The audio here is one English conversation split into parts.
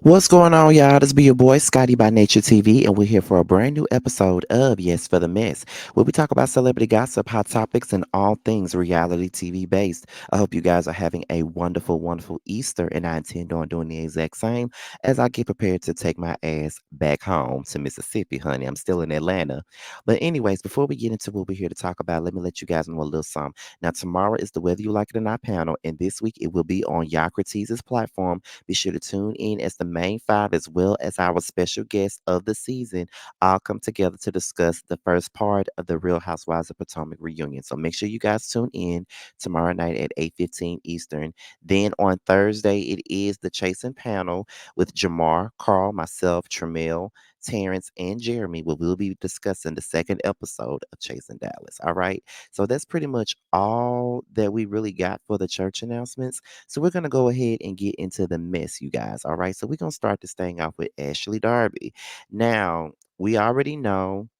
What's going on, y'all? This be your boy Scotty by Nature TV, and we're here for a brand new episode of Yes for the Mess, where we talk about celebrity gossip, hot topics, and all things reality TV based. I hope you guys are having a wonderful, wonderful Easter, and I intend on doing the exact same as I get prepared to take my ass back home to Mississippi, honey. I'm still in Atlanta. But, anyways, before we get into what we're here to talk about, let me let you guys know a little something. Now, tomorrow is the Whether You Like It or Not panel, and this week it will be on Yocrates's platform. Be sure to tune in as the main five, as well as our special guest of the season, all come together to discuss the first part of the Real Housewives of Potomac reunion. So make sure you guys tune in tomorrow night at 8:15 Eastern. Then on Thursday, it is the Chasing panel with Jamar, Carl, myself, Tremel, Terrence, and Jeremy, where we'll be discussing the second episode of Chasing Dallas. All right. So that's pretty much all that we really got for the church announcements. So we're gonna go ahead and get into the mess, you guys. All right. So we're gonna start this thing off with Ashley Darby. Now, we already know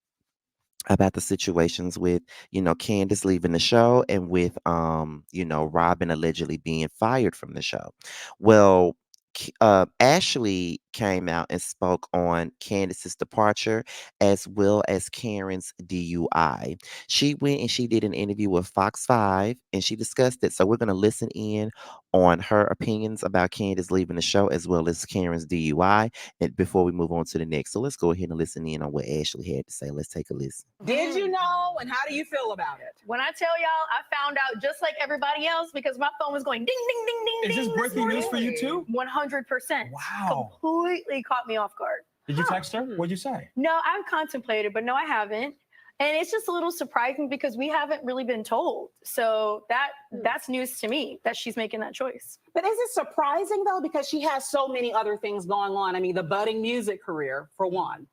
about the situations with, Candace leaving the show and with Robin allegedly being fired from the show. Well, Ashley came out and spoke on Candace's departure as well as Karen's DUI. She went and she did an interview with Fox 5 and she discussed it. So we're going to listen in on her opinions about Candace leaving the show as well as Karen's DUI and before we move on to the next. So let's go ahead and listen in on what Ashley had to say. Let's take a listen. Did you know, and how do you feel about it? When I tell y'all, I found out just like everybody else because my phone was going ding, ding, ding, ding, Is ding. this breaking news for you too? 100%. Wow. Completely caught me off guard. Did you text her? What'd you say? No, I've contemplated, but no, I haven't. And it's just a little surprising because we haven't really been told. So that's news to me that she's making that choice. But is it surprising though? Because she has so many other things going on. I mean, the budding music career, for one.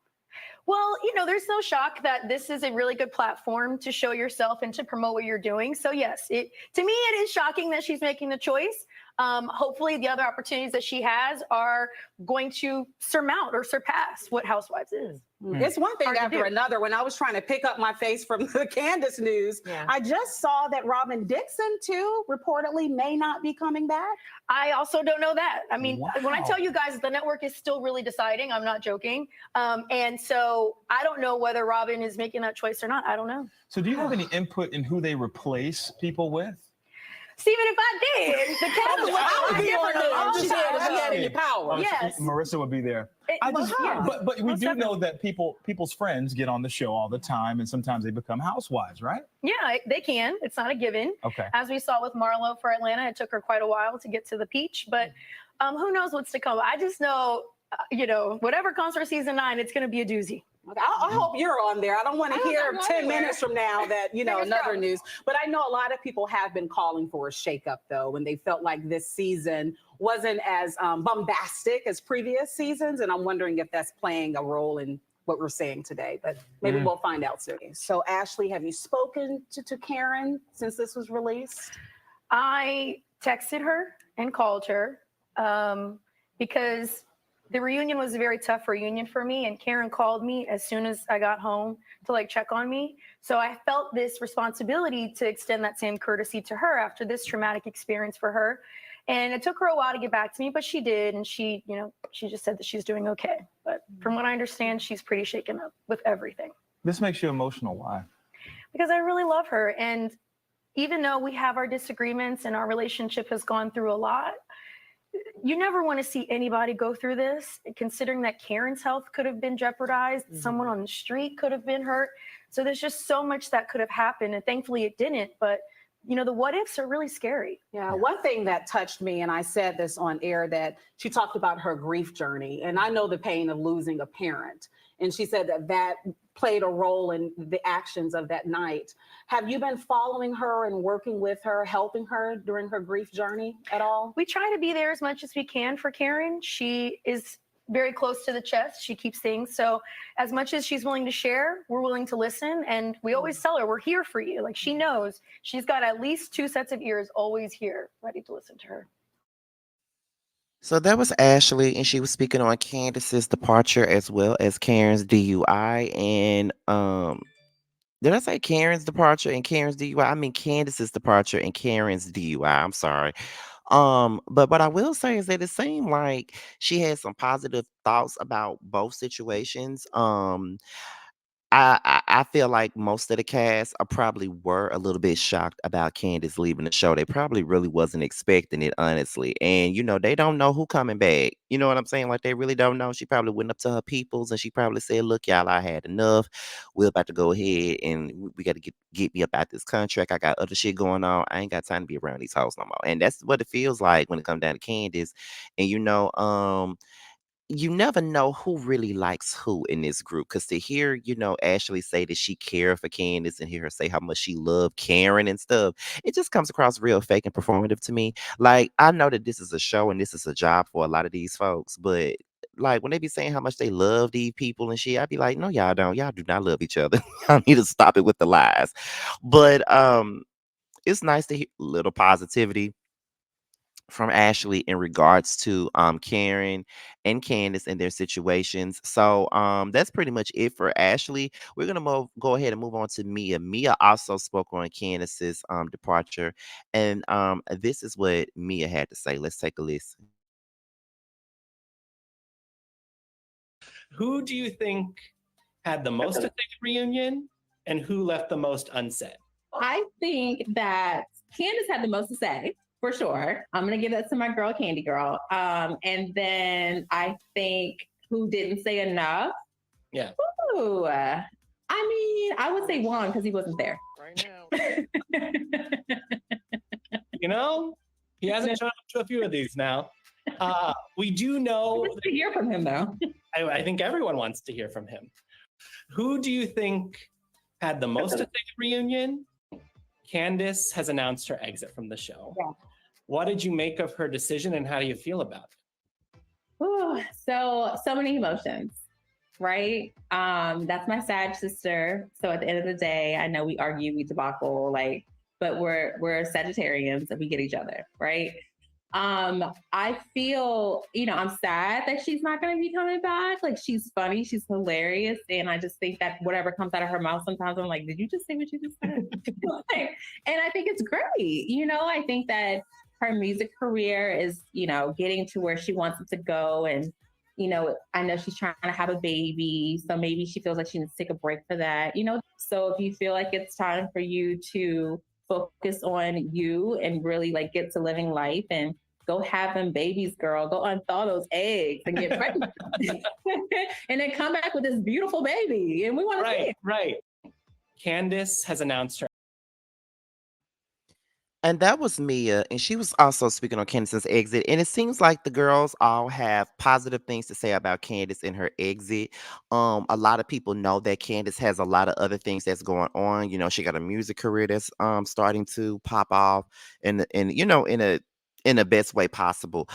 Well, there's no shock that this is a really good platform to show yourself and to promote what you're doing. So yes, to me, it is shocking that she's making the choice. Hopefully the other opportunities that she has are going to surmount or surpass what Housewives is. It's one thing after another. When I was trying to pick up my face from the Candiace news, I just saw that Robin Dixon, too, reportedly may not be coming back. I also don't know that. I mean, when I tell you guys the network is still really deciding, I'm not joking. And so I don't know whether Robin is making that choice or not. I don't know. So do you have any input in who they replace people with? Stephen, if I did, the cast would be on the she had any power. Yes. Marissa would be there. But we do know that people's friends get on the show all the time, and sometimes they become housewives, right? Yeah, they can. It's not a given. Okay. As we saw with Marlo for Atlanta, it took her quite a while to get to the peach, but who knows what's to come. I just know, whatever comes for season 9, it's going to be a doozy. I hope you're on there. I don't want to hear 10 minutes from now that, another news. But I know a lot of people have been calling for a shakeup, though, and they felt like this season wasn't as bombastic as previous seasons. And I'm wondering if that's playing a role in what we're saying today. But maybe we'll find out soon. So, Ashley, have you spoken to Karen since this was released? I texted her and called her because the reunion was a very tough reunion for me, and Karen called me as soon as I got home to check on me. So I felt this responsibility to extend that same courtesy to her after this traumatic experience for her. And it took her a while to get back to me, but she did. And she just said that she's doing okay. But from what I understand, she's pretty shaken up with everything. This makes you emotional. Why? Because I really love her. And even though we have our disagreements and our relationship has gone through a lot, you never want to see anybody go through this, considering that Karen's health could have been jeopardized. Someone on the street could have been hurt. So there's just so much that could have happened. And thankfully it didn't. But, the what ifs are really scary. Yeah. One thing that touched me, and I said this on air, that she talked about her grief journey. And I know the pain of losing a parent. And she said that played a role in the actions of that night. Have you been following her and working with her, helping her during her grief journey at all? We try to be there as much as we can for Karen. She is very close to the chest. She keeps things. So as much as she's willing to share, we're willing to listen. And we always tell her, we're here for you. She knows she's got at least 2 sets of ears always here, ready to listen to her. So that was Ashley, and she was speaking on Candace's departure as well as Karen's DUI. And did I say Karen's departure and Karen's DUI? I mean Candace's departure and Karen's DUI. I'm sorry. But what I will say is that it seemed like she had some positive thoughts about both situations. I feel like most of the cast are probably were a little bit shocked about Candace leaving the show. They probably really wasn't expecting it, honestly. And they don't know who coming back. You know what I'm saying? Like they really don't know. She probably went up to her peoples and she probably said, "Look, y'all, I had enough. We're about to go ahead and we got to get me up out this contract. I got other shit going on. I ain't got time to be around these hoes no more." And that's what it feels like when it comes down to Candace. And you never know who really likes who in this group. Because to hear, Ashley say that she cared for Candace and hear her say how much she loved Karen and stuff, it just comes across real fake and performative to me. Like, I know that this is a show and this is a job for a lot of these folks, but like when they be saying how much they love these people and shit, I'd be like, no, y'all don't. Y'all do not love each other. Y'all need to stop it with the lies. But it's nice to hear a little positivity from Ashley in regards to Karen and Candace and their situations. So that's pretty much it for Ashley. We're gonna go ahead and move on to Mia. Mia also spoke on Candace's departure, and this is what Mia had to say. Let's take a listen. Who do you think had the most to say at the reunion and who left the most unsaid? I think that Candace had the most to say, for sure. I'm gonna give that to my girl, Candy Girl. And then I think who didn't say enough. Yeah. Ooh, I mean, I would say Juan because he wasn't there. Right now. He hasn't shown up to a few of these now. We do know to hear from him though. I think everyone wants to hear from him. Who do you think had the most to say at the reunion? Candice has announced her exit from the show. Yeah. What did you make of her decision and how do you feel about it? Ooh, so many emotions, right? That's my sad sister. So at the end of the day, I know we argue, we debacle, but we're Sagittarians and we get each other, right? I feel, I'm sad that she's not going to be coming back. Like, she's funny, she's hilarious, and I just think that whatever comes out of her mouth, sometimes I'm like, did you just say what you just said? And I think it's great. I think that her music career is, getting to where she wants it to go, and I know she's trying to have a baby, so maybe she feels like she needs to take a break for that. So if you feel like it's time for you to focus on you and really get to living life and go have them babies, girl. Go unthaw those eggs and get pregnant. And then come back with this beautiful baby. And we want to see it. Right. Candice has announced her. And that was Mia, and she was also speaking on Candace's exit. And it seems like the girls all have positive things to say about Candace and her exit. A lot of people know that Candace has a lot of other things that's going on. She got a music career that's starting to pop off, and in the best way possible.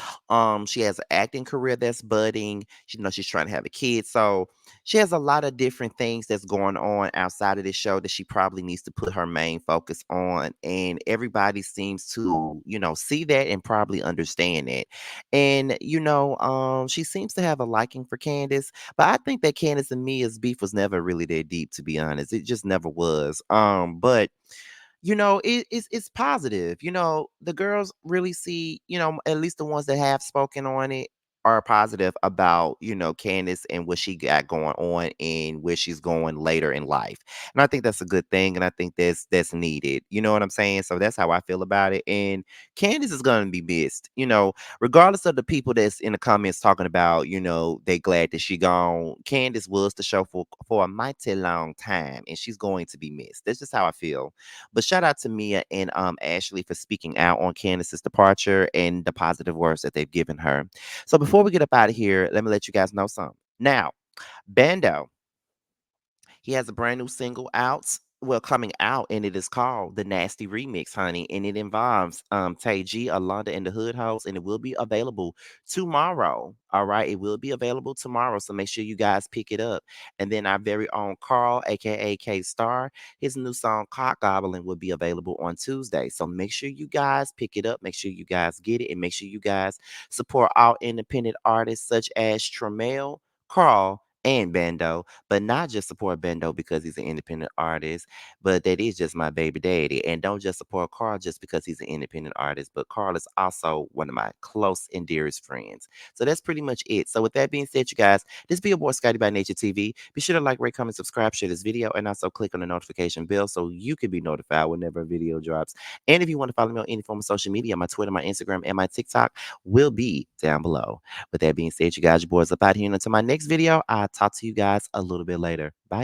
She has an acting career that's budding. She's trying to have a kid, so she has a lot of different things that's going on outside of this show that she probably needs to put her main focus on. And everybody seems to, see that and probably understand it. And, she seems to have a liking for Candace, but I think that Candace and Mia's beef was never really that deep, to be honest. It just never was. But it's positive. The girls really see, at least the ones that have spoken on it are positive about, Candace and what she got going on and where she's going later in life. And I think that's a good thing. And I think that's needed. You know what I'm saying? So that's how I feel about it. And Candace is gonna be missed, regardless of the people that's in the comments talking about, they glad that she gone. Candace was the show for a mighty long time, and she's going to be missed. That's just how I feel. But shout out to Mia and Ashley for speaking out on Candace's departure and the positive words that they've given her. So before we get up out of here, let me let you guys know something. Now, Bando, he has a brand new single out. Well, coming out, and it is called The Nasty Remix, honey. And it involves Tay G, Alonda, and the Hood Hoes, and it will be available tomorrow. All right. It will be available tomorrow. So make sure you guys pick it up. And then our very own Carl, aka K Star, his new song Cock Gobbling will be available on Tuesday. So make sure you guys pick it up. Make sure you guys get it, and make sure you guys support our independent artists such as Tremel, Carl, and Bando, but not just support Bando because he's an independent artist, but that is just my baby daddy. And don't just support Carl just because he's an independent artist, but Carl is also one of my close and dearest friends. So that's pretty much it. So with that being said, you guys, this be your boy Scotty by Nature TV. Be sure to like, rate, comment, subscribe, share this video, and also click on the notification bell so you can be notified whenever a video drops. And if you want to follow me on any form of social media, my Twitter, my Instagram, and my TikTok will be down below. With that being said, you guys, your boys up out here. And until my next video, I'll talk to you guys a little bit later. Bye.